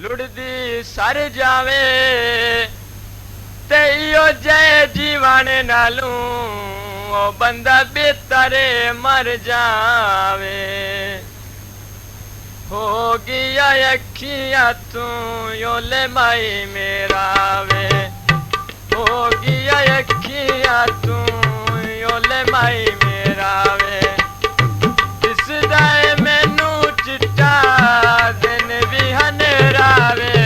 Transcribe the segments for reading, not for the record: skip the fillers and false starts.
लुड़दी sir जावे ते इयो जय जीवन नालू ओ बंदा बेतरे मर जावे। हो गया अखियां तू यो ले माई मेरा वे, हो गया अखियां तू यो ले माई मेरा वे। दिसदा है मैनू चिट्टा दिन भी हनेरा वे,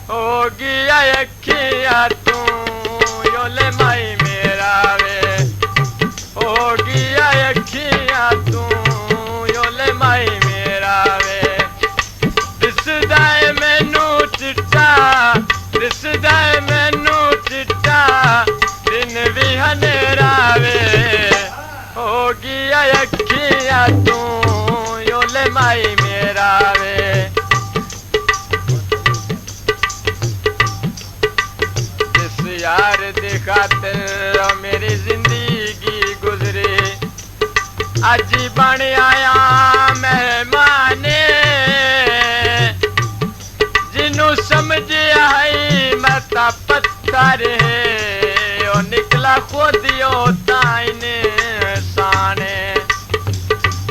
हो गया अखियां तू यो ले माई मेरा वे, हो गया अखियां तू यो ले माई मेरा वे। दिसदा है मैनू चिट्टा, दिसदा है मैनू चिट्टा दिन भी हनेरा वे, हो गया अखियां तू यो ले माई मेरा वे। जिस यार दी खातिर मेरी जिंदगी गुजरी, अज बन आया मेहमाने। जिनू समझ आई मैं ता पत्थर है, ओ निकला खुदियो ताईने साने।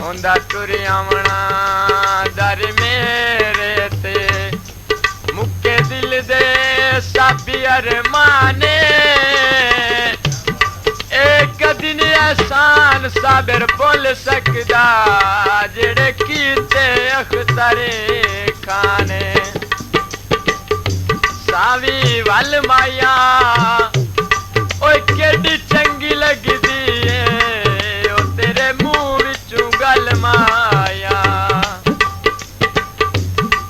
होंदा टुरी आवना दर मेरे ते, मुक्के दिल दे साबी अरमाने। एक दिन एहसान साबिर बोल सकदा जेड़े कीते अख्तरे खाने। सावी वल माया ओए केडी चंगी लगदी है, ओ तेरे मुंह विचों गल माया।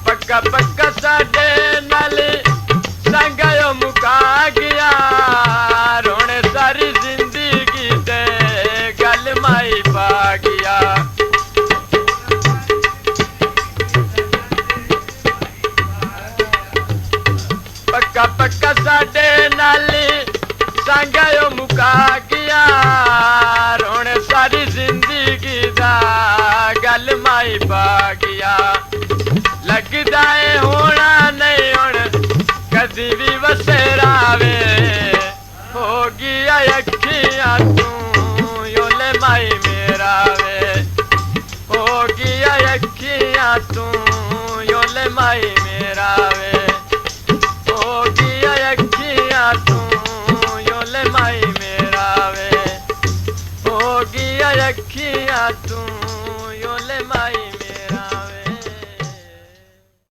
पक्का पक्का साडे नाल संगयो मुका गया, रोने सारी जिंदगी दे गल माई पा गया। पक्का पक्का साडे नाल संगयो मुका गया, रोने सारी जिंदगी दा गल माई पा गया। लगदा है होना नहीं हुण कदी भी वसेरा वे, हो गया अखियां तू यो ले माई मेरा वे, हो गया अखियां तू यो ले माई मेरा वे, हो गया अखियां तू यो ले माई मेरा वे, हो गया अखियां तू यो ले माई।